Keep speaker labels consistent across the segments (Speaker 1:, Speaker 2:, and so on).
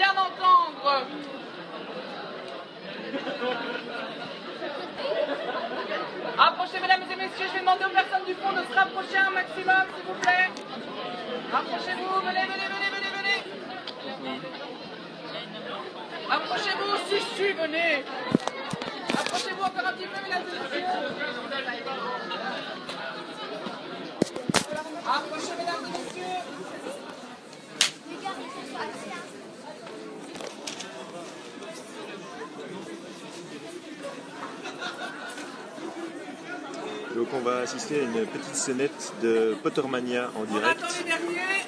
Speaker 1: rien entendre. Approchez, mesdames et messieurs, je vais demander aux personnes du fond de se rapprocher un maximum, s'il vous plaît. Rapprochez-vous, venez. Approchez-vous, si, venez. Approchez-vous encore un petit peu, mesdames et messieurs. Approchez, mesdames et messieurs.
Speaker 2: Donc on va assister à une petite scénette de Pottermania en
Speaker 1: On
Speaker 2: direct.
Speaker 1: attend les derniers.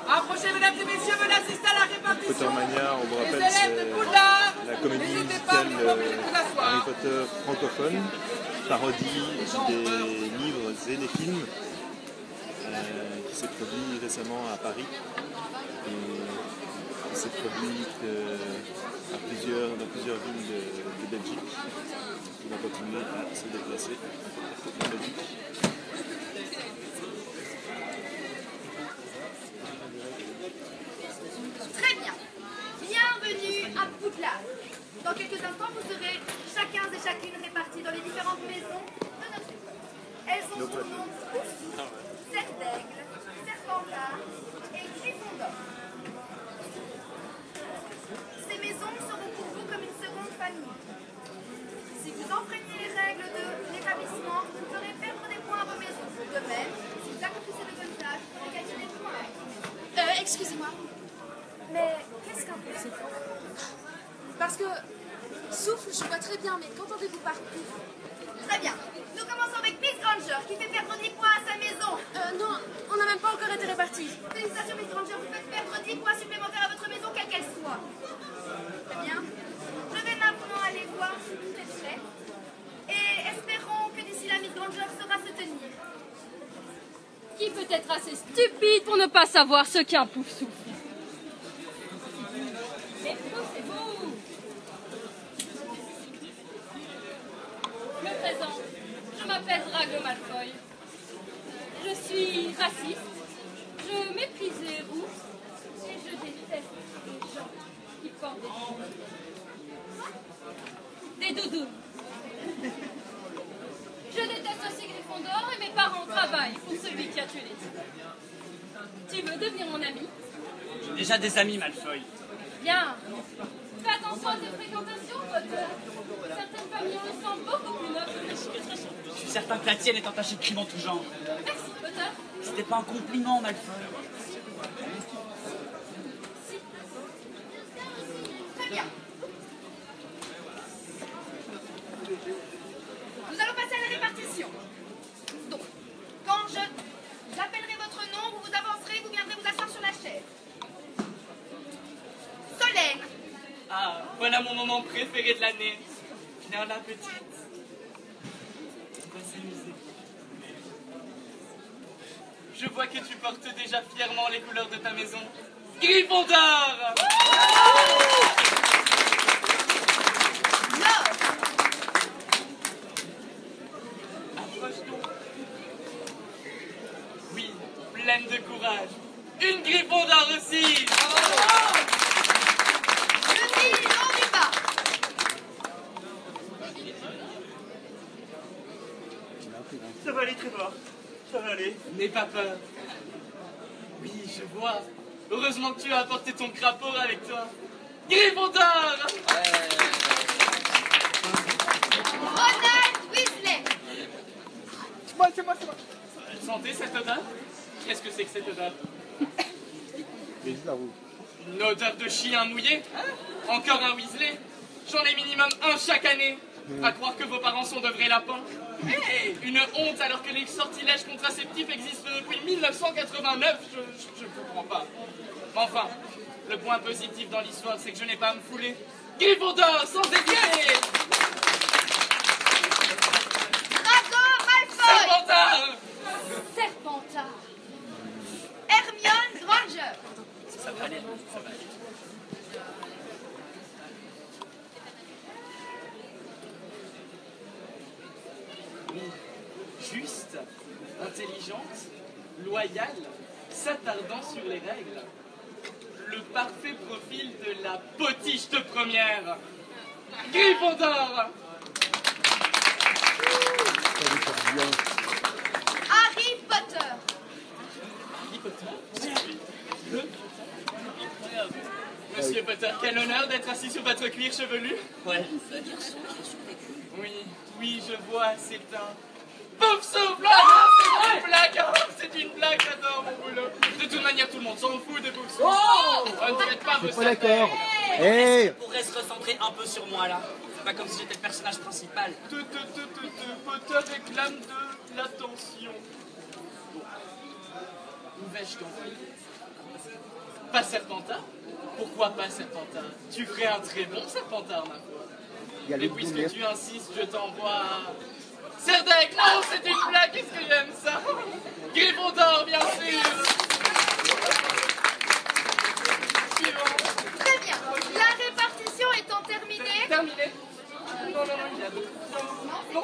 Speaker 1: Approchez, mesdames et messieurs, venez assister à la répartition.
Speaker 2: Pottermania, on vous rappelle,
Speaker 1: Les élèves de
Speaker 2: c'est
Speaker 1: Poudlard.
Speaker 2: la comédie
Speaker 1: N'hésitez pas, vous
Speaker 2: musicale
Speaker 1: n'êtes pas obligés de vous asseoir.
Speaker 2: Harry Potter francophone, parodie des livres et des films, qui s'est produit récemment à Paris et qui s'est produite dans plusieurs villes de Belgique. On va continuer à se déplacer en Belgique.
Speaker 3: Très bien. Bienvenue à Poudlard. Dans quelques instants, vous serez chacun et chacune répartis dans les différentes maisons de notre école. Elles ont pour nom Poufsouffle, Cerf d'Aigle, Serpentard et Gryffondor. Ces maisons seront pour vous comme une seconde famille. Si vous enfreignez les règles de l'établissement, vous ferez perdre des points à vos maisons. De même, si vous accomplissez de bonnes tâches, vous ferez gagner des points à votre maison.
Speaker 4: Excusez-moi, mais qu'est-ce qu'un souffle? Parce que souffle, je vois très bien, mais qu'entendez-vous par pouf?
Speaker 3: Très bien. Nous commençons avec Miss Granger, qui fait perdre 10 points à sa maison.
Speaker 4: Non, on n'a même pas encore été répartis.
Speaker 3: Félicitations, Miss Granger, vous faites perdre 10 points supplémentaires à votre maison, quelle qu'elle soit. Très bien. Je vais maintenant aller voir si tout est prêt. Et espérons que d'ici là, Miss Granger saura se tenir.
Speaker 5: Qui peut être assez stupide pour ne pas savoir ce qu'est un pouf-souffle? Mais poussez-vous! Je me présente, je m'appelle Drago Malfoy. Je suis raciste, je méprise les roux et je déteste les gens qui portent des doudous. Je déteste aussi Gryffondor et mes parents travaillent pour celui qui a tué les tiens. Tu veux devenir mon ami?
Speaker 6: J'ai déjà des amis, Malfoy.
Speaker 5: Bien. Fais attention à tes fréquentations, Potter. Certaines familles ont le sang beaucoup plus noble que les autres.
Speaker 6: Je suis certain que la tienne est entachée de crimes en tout genre.
Speaker 5: Merci, Potter.
Speaker 6: C'était pas un compliment, Malfoy.
Speaker 3: Très bien. Nous allons passer à la répartition. Donc, quand j'appellerai votre nom, vous vous avancerez, vous viendrez vous asseoir sur la chaise. Solène.
Speaker 6: Ah, voilà mon moment préféré de l'année. Viens là, petite. On va s'amuser. Je vois que tu portes déjà fièrement les couleurs de ta maison. Gryffondor!
Speaker 3: Laure.
Speaker 6: Approche donc. Oui, pleine de courage. Une Gryffondor aussi!
Speaker 3: Denis, non du bas.
Speaker 6: Ça va aller, Trevor. Ça va aller. N'aie pas peur. Oui, je vois. Heureusement que tu as apporté ton crapaud avec toi. Gryffondor!
Speaker 3: Ronald Weasley.
Speaker 1: C'est moi.
Speaker 6: Sentez cette odeur? Qu'est-ce que c'est que cette odeur?
Speaker 2: Les Larou.
Speaker 6: Une odeur de chien mouillé? Encore un Weasley? J'en ai minimum un chaque année. À croire que vos parents sont de vrais lapins. Hey, une honte alors que les sortilèges contraceptifs existent depuis 1989. Je ne comprends pas. Enfin, le point positif dans l'histoire, c'est que je n'ai pas à me fouler. Gryffondor, sans hésiter!
Speaker 3: Drago Malfoy.
Speaker 6: Serpentard!
Speaker 3: Serpentard. Hermione Granger.
Speaker 6: Ça va aller, ça va aller. Oui, juste, intelligente, loyale, s'attardant sur les règles. Le parfait profil de la potiche de première. Gryffondor.
Speaker 3: Harry Potter.
Speaker 6: Harry Potter. Incroyable. Monsieur Potter, quel honneur d'être assis sur votre cuir chevelu.
Speaker 7: Ouais, ça veut dire son qui a survécu.
Speaker 6: Oui, je vois, c'est un... Pouf souffle! Ah, c'est une blague! Oh, c'est une blague, j'adore mon boulot. De toute manière, tout le monde s'en fout de Pouf souffle.
Speaker 7: Oh,
Speaker 6: ne faites pas vos
Speaker 8: pas d'accord.
Speaker 7: Hey, on pourrait se recentrer un peu sur moi là. C'est pas comme si j'étais le personnage principal.
Speaker 6: Potter réclame de l'attention. Bon. Où vais-je t'en prie? Pas Serpentard? Pourquoi pas Serpentard? Tu ferais un très bon Serpentard, ma foi. Mais puisque tu insistes, je t'envoie à... Serdaigle! Non, c'est une blague, qu'est-ce que j'aime ça? Gryffondor, bien sûr! Suivant.
Speaker 3: Très bien. La répartition étant terminée.
Speaker 6: Terminé? Non, il y a d'autres. Non,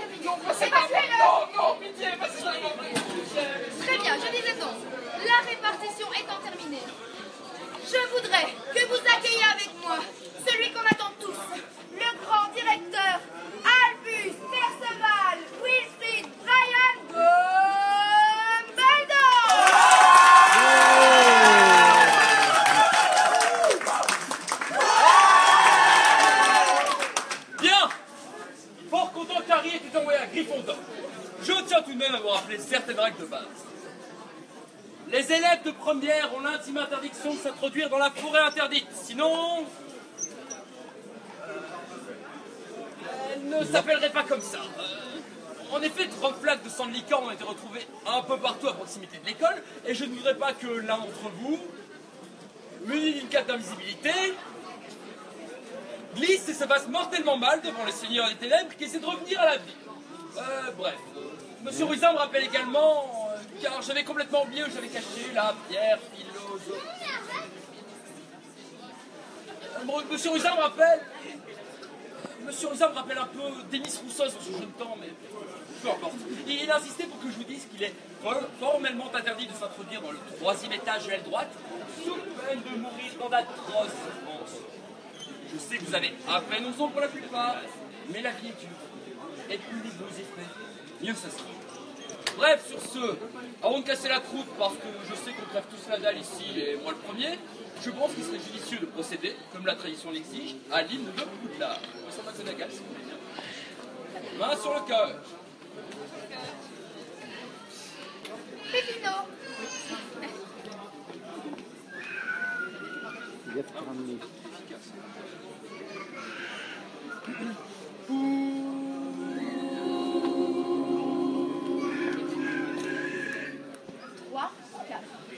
Speaker 3: C'est pas fait, là.
Speaker 6: Non, pitié, passez-moi.
Speaker 3: Très bien, je disais donc, la répartition étant terminée, je voudrais que vous accueilliez avec moi celui qu'on attend tous, le grand directeur Albus Perceval Wilfrid Brian Dumbledore.
Speaker 9: Bien. Fort content qu'Harry ait été envoyé à Gryffondor. Je tiens tout de même à vous rappeler certaines règles de base. Les élèves de première ont l'intime interdiction de s'introduire dans la forêt interdite. Sinon... elle ne s'appellerait pas comme ça. En effet, 30 flaques de sang de licorne ont été retrouvées un peu partout à proximité de l'école, et je ne voudrais pas que l'un d'entre vous, muni d'une cape d'invisibilité, glisse et se fasse mortellement mal devant les seigneurs des ténèbres qui essaient de revenir à la vie. Bref. Monsieur Ruisin me rappelle également, car j'avais complètement oublié où j'avais caché la pierre philosophique. Monsieur Ruisin me rappelle un peu Demis Rousseau sur ce jeu de temps, mais peu importe. Il a insisté pour que je vous dise qu'il est formellement interdit de s'introduire dans le 3e étage de l'aile droite, sous peine de mourir dans d'atroces souffrances. Je sais que vous avez à peine 11 ans pour la plupart, mais la vie est dure. Et plus vous vous y ferez, mieux ce sera. Bref, sur ce, avant de casser la croûte, parce que je sais qu'on crève tous la dalle ici, et moi le premier, je pense qu'il serait judicieux de procéder, comme la tradition l'exige, à l'hymne de Poudlard. Ça McGonagall, si vous voulez bien. Main sur le cœur.
Speaker 3: Pépino.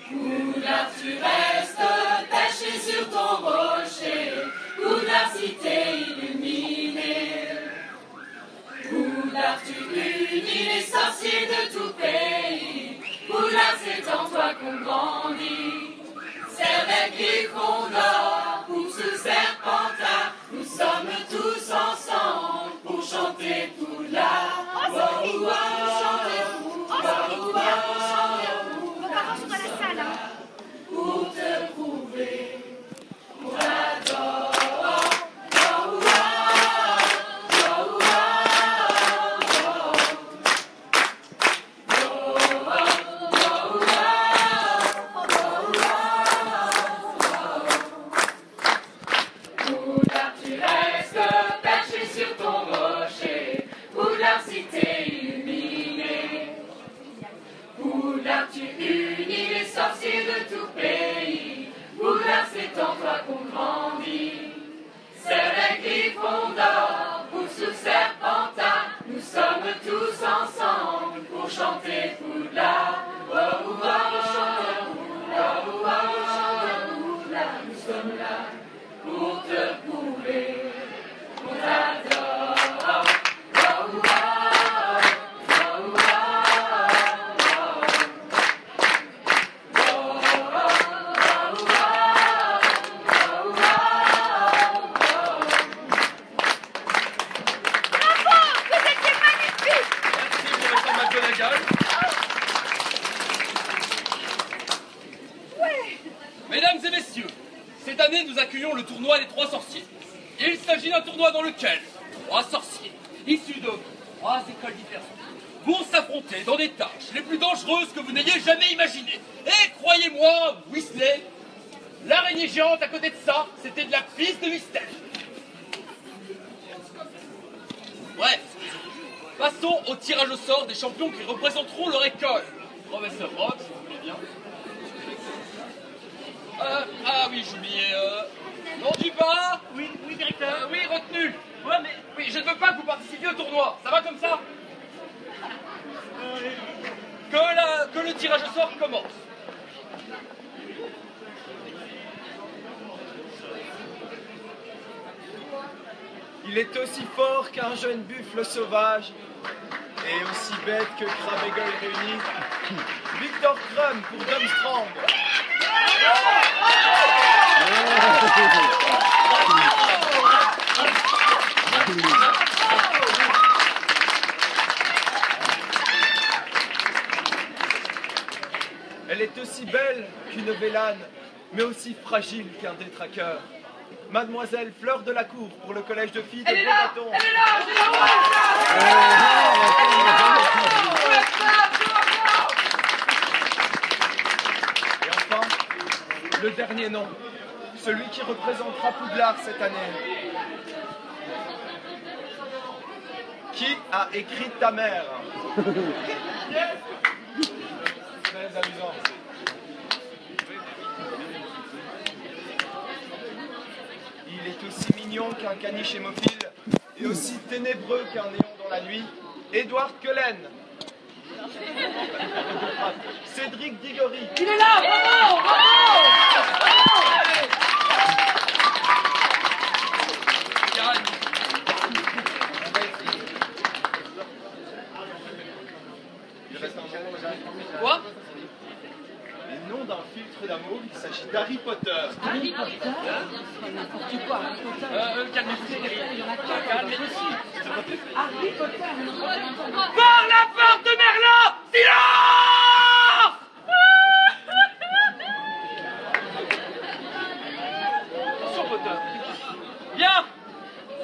Speaker 5: Poudlard, tu restes perché sur ton rocher, Poudlard, cité illuminée. Poudlard, tu unis les sorciers de tout pays, Poudlard, c'est en toi qu'on grandit. Serdaigle, Gryffondor, Poufsouffle, Serpentard, nous sommes tous ensemble pour chanter Poudlard.
Speaker 3: Oh, c'est fini. Chantez-vous. Oh, c'est fini. Chantez-vous. Vos parents sont dans la salle, hein.
Speaker 5: Pour te prouver qu'on adore. Poudlard, tu restes perché sur ton rocher, Poudlard, cité illuminée. Poudlard, tu unis les sorciers de tout pays, Poudlard, c'est en toi qu'on grandit. Serdaigle, Gryffondor, Poufsouffle, Serpentard, nous sommes tous ensemble pour chanter Poudlard. Oh, oh, oh, oh, oh, Poudlard, nous sommes là pour te prouver qu'on t'adore. Oh, oh, oh,
Speaker 9: Mesdames et messieurs, cette année nous accueillons le tournoi des des 3 sorciers. Il s'agit d'un tournoi dans lequel 3 sorciers, issus de 3 écoles différentes, vont s'affronter dans des tâches les plus dangereuses que vous n'ayez jamais imaginées. Et croyez-moi, Weasley, l'araignée géante à côté de ça, c'était de la piste de mystère. Bref, passons au tirage au sort des champions qui représenteront leur école. Professeur Rox, vous voulez bien. Ah oui, j'oubliais. Nom du bas.
Speaker 7: Oui, directeur.
Speaker 9: Oui, retenu. Ouais, mais oui, je ne veux pas que vous participiez au tournoi. Ça va comme ça? Que le tirage au sort commence.
Speaker 8: Il est aussi fort qu'un jeune buffle sauvage et aussi bête que Crabbe et Goyle réunis. Victor Crumb pour Durmstrang. Elle est aussi belle qu'une vélane, mais aussi fragile qu'un détraqueur. Mademoiselle Fleur de la Cour pour le collège de filles de Beaubâton.
Speaker 1: Elle est là,
Speaker 8: Et enfin, le dernier nom, celui qui représentera Poudlard cette année. Qui a écrit ta mère? Très amusant. Il est aussi mignon qu'un caniche hémophile et aussi ténébreux qu'un néon dans la nuit. Edward Cullen. Cédric Diggory.
Speaker 1: Il est là, bravo, bravo.
Speaker 8: Il reste un moment.
Speaker 9: Quoi?
Speaker 8: Les noms d'un filtre d'amour, il s'agit d'Harry Potter.
Speaker 1: Harry Potter? N'importe quoi, Harry Potter.
Speaker 9: Calmez-vous, calmez-vous.
Speaker 1: Harry Potter.
Speaker 9: Par la porte de Merlin! Silence! Attention, Potter. Bien!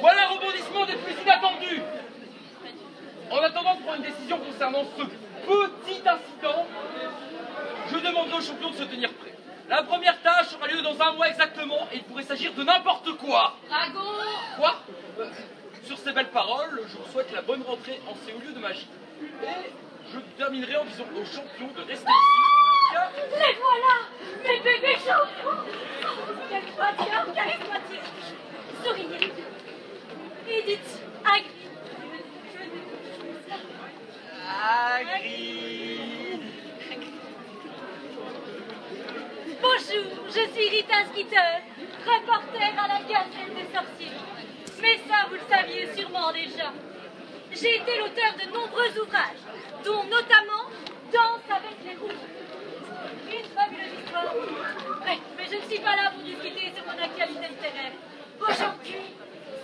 Speaker 9: Voilà un rebondissement des plus inattendus. En attendant de prendre une décision concernant ce petit incident, je demanderai aux champions de se tenir prêts. La première tâche aura lieu dans 1 mois exactement et il pourrait s'agir de n'importe quoi.
Speaker 5: Dragon!
Speaker 9: Quoi? Sur ces belles paroles, je vous souhaite la bonne rentrée en ces hauts lieux de magie. Et je terminerai en disant aux champions de rester ici. Car...
Speaker 5: Les voilà! Mes bébés champions! Quelle grandeur, charismatique! Souriez! Et dites Hagrid. Bonjour, je suis Rita Skeeter, reporter à la Gazette des Sorciers. Mais ça, vous le saviez sûrement déjà. J'ai été l'auteur de nombreux ouvrages, dont notamment Danse avec les rouges. Une fabuleuse histoire. Mais je ne suis pas là pour discuter sur mon actualité littéraire. Aujourd'hui,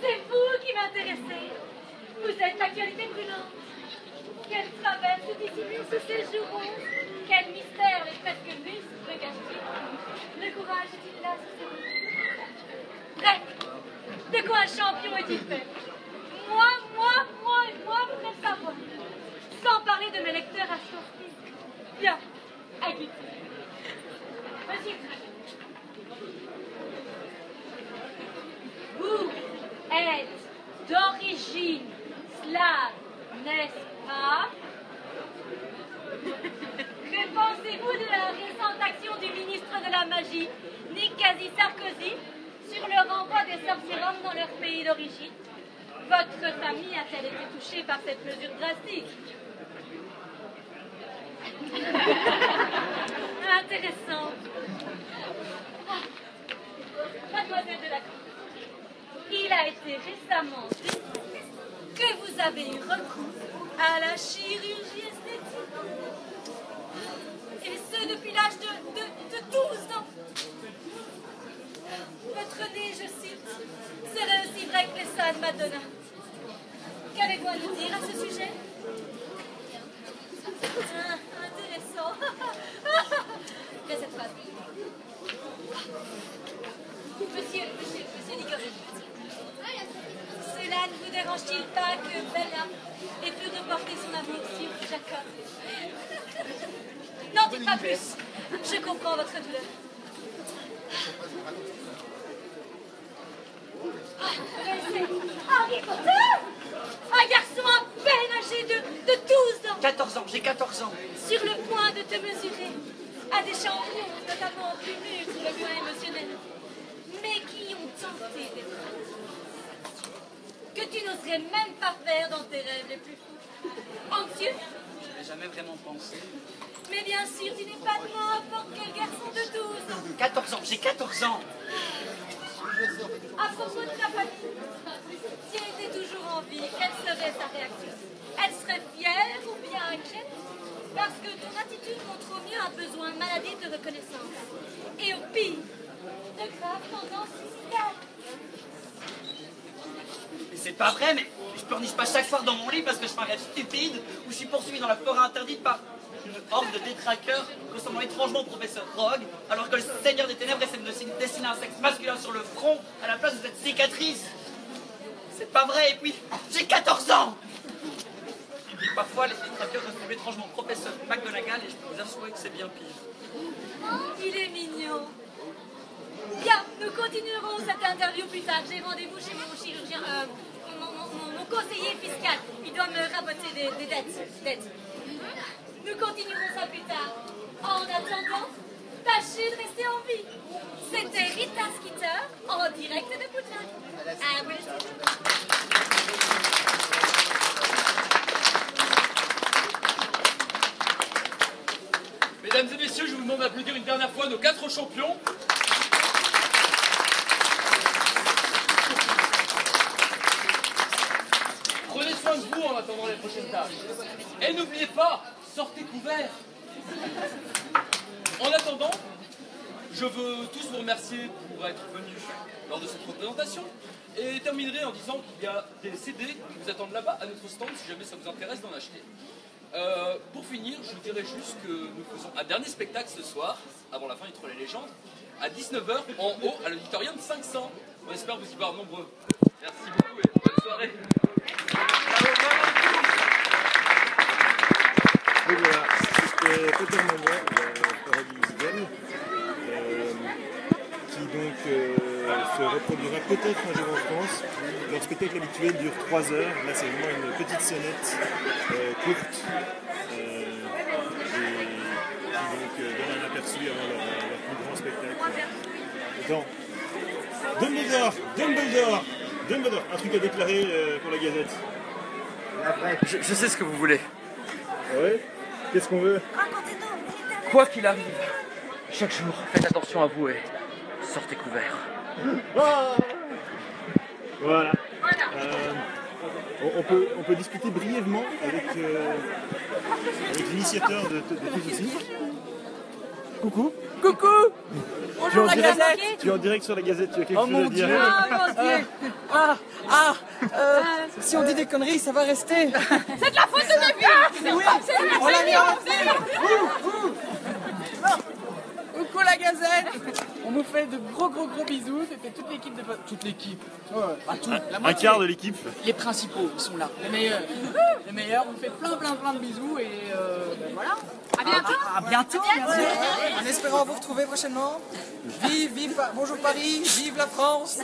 Speaker 5: c'est vous qui m'intéressez. Vous êtes l'actualité brûlante. Quelle traverse dissimule ce séjour rose. Quel mystère et presque muscle cache-t-il. Le courage est-il là sur ces routes? Bref, de quoi un champion est-il fait? Moi, vous devez le savoir. Sans parler de mes lecteurs assortis. Bien, Hagrid. Monsieur Craig. Vous êtes d'origine slave, n'est-ce pas? Que pensez-vous de la récente action du ministre de la Magie, Nicasie Sarkozy, sur le renvoi des sorcieromes dans leur pays d'origine? Votre famille a-t-elle été touchée par cette mesure drastique? Intéressant. Mademoiselle de la Cour, il a été récemment dit que vous avez eu recours à la chirurgie esthétique. Et ce depuis l'âge de 12 ans. Votre nez, je cite, serait aussi vrai que les seins de Madonna. Qu'avez-vous à nous dire à ce sujet? Intéressant. Que cette phrase. Monsieur Diggory, songe-t-il pas que Bella ait pu reporter son amour sur Jacob? N'en dites pas plus. Je comprends votre douleur. Harry Potter! Un garçon à peine âgé de 12 ans.
Speaker 7: 14 ans, j'ai 14 ans.
Speaker 5: Sur le point de te mesurer à des champions, notamment plus mûrs sur le plan émotionnel, mais qui ont tenté des choses que tu n'oserais même pas faire dans tes rêves les plus fous. Anxieux?
Speaker 7: Je n'ai jamais vraiment pensé.
Speaker 5: Mais bien sûr, tu n'es pas n'importe quel garçon de 12 ans.
Speaker 7: 14 ans, j'ai 14 ans.
Speaker 5: À propos de ta famille, si elle était toujours en vie, quelle serait sa réaction? Elle serait fière ou bien inquiète? Parce que ton attitude montre au mieux un besoin maladif de reconnaissance. Et au pire, de graves tendances suicidaires.
Speaker 7: Mais c'est pas vrai, mais je pleurniche pas chaque soir dans mon lit parce que je fais un rêve stupide ou je suis poursuivi dans la forêt interdite par une horde de détraqueurs ressemblant étrangement au professeur Rogue, alors que le Seigneur des Ténèbres essaie de me dessiner un sexe masculin sur le front à la place de cette cicatrice. C'est pas vrai, et puis j'ai 14 ans! Et puis parfois les détraqueurs ressemblent étrangement au professeur McGonagall et je peux vous assurer que c'est bien pire.
Speaker 5: Il est mignon. Bien, nous continuerons cette interview plus tard. J'ai rendez-vous chez mon chirurgien, mon conseiller fiscal. Il doit me raboter des dettes. Nous continuerons ça plus tard. En attendant, tâchez de rester en vie. C'était Rita Skeeter en direct de Poudlard. À vous.
Speaker 9: Mesdames et messieurs, je vous demande d'applaudir une dernière fois nos 4 champions. Prenez soin de vous en attendant les prochaines tâches. Et n'oubliez pas, sortez couverts. En attendant, je veux tous vous remercier pour être venus lors de cette représentation et terminerai en disant qu'il y a des CD qui vous attendent là-bas à notre stand si jamais ça vous intéresse d'en acheter. Pour finir, je vous dirais juste que nous faisons un dernier spectacle ce soir, avant la fin du Troll et Légende, à 19h en haut à l'auditorium 500. On espère vous y voir nombreux. Merci beaucoup et bonne soirée.
Speaker 2: Donc voilà, c'était Peter Monet, parodie musicale, qui donc se reproduira peut-être un jour en France. Leur spectacle habituel dure 3 heures. Là, c'est vraiment une petite sonnette courte et qui donc donne un aperçu avant leur plus grand spectacle. Attends. Dumbledore, un truc à déclarer pour la Gazette.
Speaker 10: Je sais ce que vous voulez.
Speaker 2: Ah ouais? Qu'est-ce qu'on veut?
Speaker 10: Quoi qu'il arrive, chaque jour, faites attention à vous et sortez couverts.
Speaker 2: Ah voilà. On peut discuter brièvement avec l'initiateur de tout ceci. Coucou.
Speaker 11: Bonjour la Gazette.
Speaker 2: Tu es en direct sur la Gazette, tu as quelque chose à dire.
Speaker 11: Si on dit des conneries, ça va rester.
Speaker 5: C'est de la faute de mes vies.
Speaker 11: Oui, on l'a mis en Coucou la Gazette. On vous fait de gros bisous. C'était toute l'équipe de... Toute l'équipe.
Speaker 2: Un quart de l'équipe.
Speaker 11: Les principaux, ils sont là. Les meilleurs. On vous fait plein de bisous et voilà.
Speaker 5: À bientôt.
Speaker 11: À bientôt. En espérant vous retrouver prochainement. Bonjour Paris, vive la France.